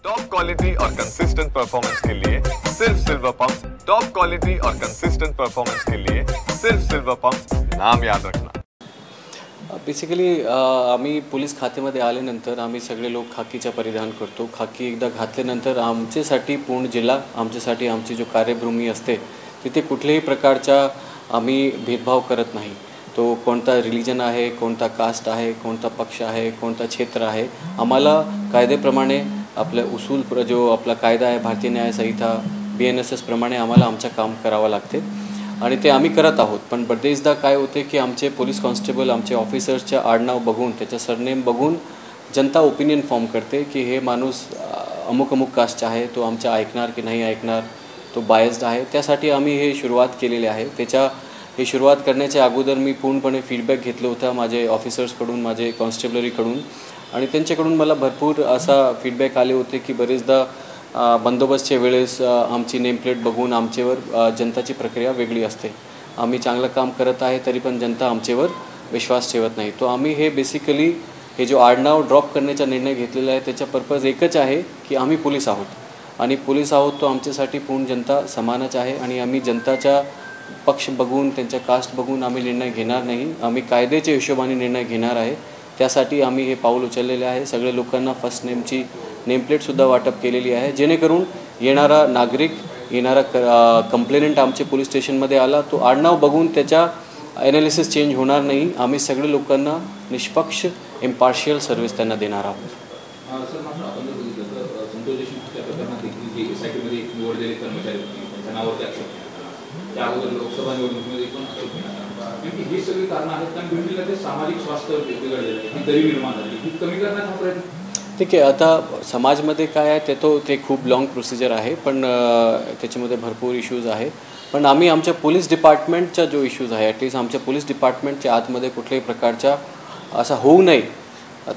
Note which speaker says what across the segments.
Speaker 1: Top quality और consistent performance के लिए सिर्फ सिल्वर पंप्स। टॉप क्वालिटी और कंसिस्टेंट परफॉर्मेंस के लिए सिर्फ सिल्वर पंप्स, नाम याद रखना।
Speaker 2: बेसिकली आम्ही पोलीस खात्यामध्ये आल्यानंतर आम्ही सगळे लोक खाकीचा परिधान करतो। खाकी एकदा घातल्यानंतर आमच्यासाठी पूर्ण जिल्हा, आमच्यासाठी आमची जो कार्यभूमी असते तिथे कुठल्याही प्रकारचा आम्ही भेदभाव करत नाही। तो कोणता रिलीजन आहे, कोणता कास्ट आहे, कोणता पक्ष आहे, कोणता क्षेत्र आहे, आम्हाला कायद्याप्रमाणे आपल्या उसूल जो आपला कायदा आहे, भारतीय न्याय संहिता BNSS प्रमाणे आम्हाला आमचं काम करावं लागते आणि ते आम्ही करत आहोत। पण बरेचदा काय होते की आमचे पोलीस कॉन्स्टेबल आमचे ऑफिसर्सच्या आडनाव बघून, त्याचा सरनेम बघून जनता ओपिनियन फॉर्म करते की हे माणूस अमुक अमुक कास्टचा आहे, तो आमचं ऐकणार की नाही ऐकणार, तो बायस्ड आहे। त्यासाठी आम्ही हे सुरुवात केलेली आहे। हे सुरुवात करण्याच्या अगोदर मी पूर्णपणे फीडबॅक घेतलं होतं माझे ऑफिसर्सकडून, माझे कॉन्स्टेबलरीकडून, आणि त्यांच्याकडून मला भरपूर असा फीडबॅक आले होते की बरेचदा बंदोबस्तच्या वेळेस आमची नेमप्लेट बघून आमच्यावर जनताची प्रक्रिया वेगळी असते। आम्ही चांगलं काम करत आहे तरी पण जनता आमच्यावर विश्वास ठेवत नाही। तो आम्ही हे बेसिकली हे जो आडनाव ड्रॉप करण्याचा निर्णय घेतलेला आहे त्याचा पर्पज एकच आहे की आम्ही पोलीस आहोत आणि पोलीस आहोत तो आमच्यासाठी पूर्ण जनता समानच आहे आणि आम्ही जनताचा पक्ष बघून, त्यांचा कास्ट बघून आम्ही निर्णय घेणार नाही। आम्ही कायद्याच्या हिशोबाने निर्णय घेणार आहे। त्यासाठी आम्ही हे पाऊल उचललेले आहे। सगळे लोकांना फर्स्ट नेमची नेमप्लेटसुद्धा वाटप केलेली आहे, जेणेकरून येणारा नागरिक, येणारा कंप्लेनंट आमचे पोलीस स्टेशनमध्ये आला तो आडनाव बघून त्याचा ॲनालिसिस चेंज होणार नाही। आम्ही सगळे लोकांना निष्पक्ष इम्पार्शियल सर्व्हिस त्यांना देणार आहोत। लोकसभा निवडणुकीमध्ये पण ही सगळी कारणं आहेत कारण बिल्डिंगला ते सामाजिक स्वास्थ्य बिघडलेलं आहे, ही गरिबी निर्माण झाली, ही कमी करण्याचा हा प्रयत्न। ठीक आहे, आता समाजमध्ये काय आहे ते खूप लॉंग प्रोसिजर आहे, पण त्याच्यामध्ये भरपूर इश्यूज आहे। पण आम्ही आमच्या पोलीस डिपार्टमेंटचा जो इश्यूज आहे, ॲटलीस्ट आमच्या पोलीस डिपार्टमेंटच्या आतमध्ये कुठल्याही प्रकारचा असा होऊ नये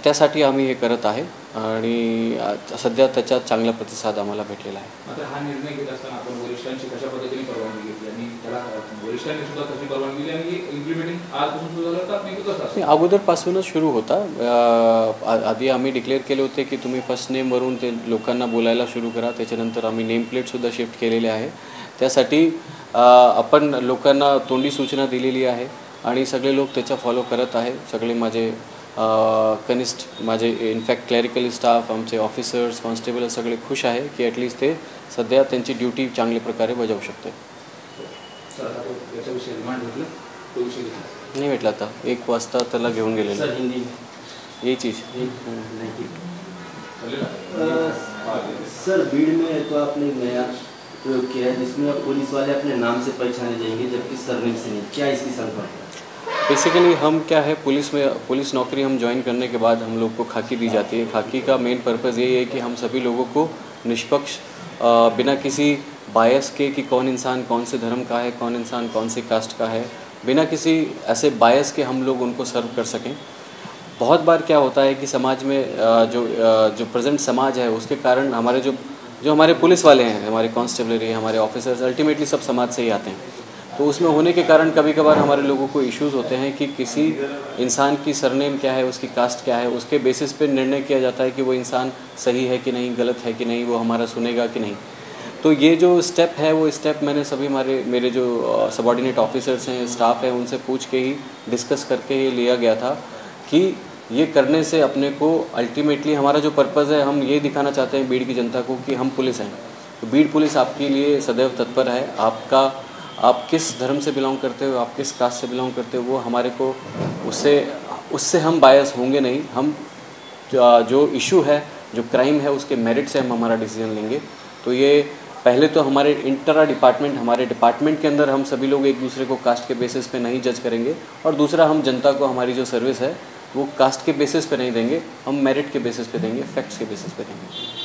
Speaker 2: त्यासाठी आम्ही हे करत आहे आणि सध्या त्याचा चांगला प्रतिसाद आम्हाला भेटलेला आहे। आता हा निर्णय घेत असताना आपण वरिष्ठांची कशा पद्धतीने परवानगी घेतली आणि त्याला वरिष्ठांनी सुद्धा कशी परवानगी दिली आणि इम्प्लिमेंटिंग आजपासून सुरू झालं तर नेमकं कसं असतं? अगोदरपासूनच सुरू होता। आधी आम्ही डिक्लेअर केले होते की तुम्ही फर्स्ट नेमवरून ते लोकांना बोलायला सुरू करा। त्याच्यानंतर आम्ही नेम प्लेटसुद्धा शिफ्ट केलेले आहे। त्यासाठी आपण लोकांना तोंडी सूचना दिलेली आहे आणि सगळे लोक त्याचा फॉलो करत आहे। सगळे माझे कनिष्ठ, माझे इनफॅक्ट क्लॅरिकल स्टाफ, आमचे ऑफिसर्स, कॉन्स्टेबल सगळे खुश आहे की ॲटलीस्ट ते सध्या त्यांची ड्युटी चांगल्या प्रकारे बजावू शकते। नहीं भेटला था, 1 वाजता त्याला घेऊन गेलेलो। सर हिंदी ये चीज़
Speaker 3: सर भीड़ में तो आपने नया प्रयोग किया है जिसमें पुलिस वाले अपने नाम से पहचाने जाएंगे जबकि सरनेम से नहीं, क्या इसकी संकल्पना है?
Speaker 2: बेसिकली हम क्या है, पुलिस नौकरी हम ज्वाइन करने के बाद हम लोग को खाकी दी जाती है। खाकी का मेन पर्पज़ यही है कि हम सभी लोगों को निष्पक्ष, बिना किसी बायस के कि कौन इंसान कौन से धर्म का है, कौन इंसान कौन सी कास्ट का है, बिना किसी ऐसे बायस के हम लोग उनको सर्व कर सकें। बहुत बार क्या होता है कि समाज में जो प्रेजेंट समाज है उसके कारण हमारे जो हमारे पुलिस वाले हैं, हमारे कॉन्स्टेबलरी, हमारे ऑफिसर्स, अल्टीमेटली सब समाज से ही आते हैं। तो उसमें होने के कारण कभी कभार हमारे लोगों को इश्यूज़ होते हैं कि किसी इंसान की सरनेम क्या है, उसकी कास्ट क्या है, उसके बेसिस पे निर्णय किया जाता है कि वो इंसान सही है कि नहीं, गलत है कि नहीं, वो हमारा सुनेगा कि नहीं। तो ये जो स्टेप है वो स्टेप मैंने सभी मेरे जो सबॉर्डिनेट ऑफिसर्स हैं, स्टाफ है, उनसे पूछ के ही डिस्कस करके ही लिया गया था कि ये करने से अपने को अल्टीमेटली हमारा जो पर्पज़ है, हम ये दिखाना चाहते हैं बीड़ की जनता को कि हम पुलिस हैं। तो बीड़ पुलिस आपके लिए सदैव तत्पर है। आप किस धर्म से बिलोंग करते हो, आप किस कास्ट से बिलोंग करते हो, वो हमारे को उससे हम बायस होंगे नहीं। हम जो इशू है, जो क्राइम है, उसके मेरिट से हम हमारा डिसीजन लेंगे। तो ये पहले तो हमारे इंटरा डिपार्टमेंट, हमारे डिपार्टमेंट के अंदर हम सभी लोग एक दूसरे को कास्ट के बेसिस पे नहीं जज करेंगे, और दूसरा हम जनता को हमारी जो सर्विस है वो कास्ट के बेसिस पे नहीं देंगे, हम मेरिट के बेसिस पे देंगे, फैक्ट्स के बेसिस पे देंगे।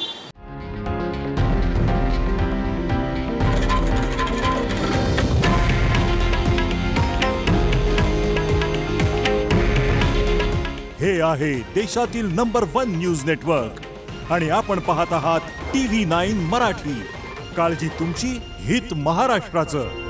Speaker 4: हे आहे देशातील नंबर 1 न्यूज नेटवर्क आणि आपण पाहत आहात TV9 मराठी। काळजी तुमची, हित महाराष्ट्राचं।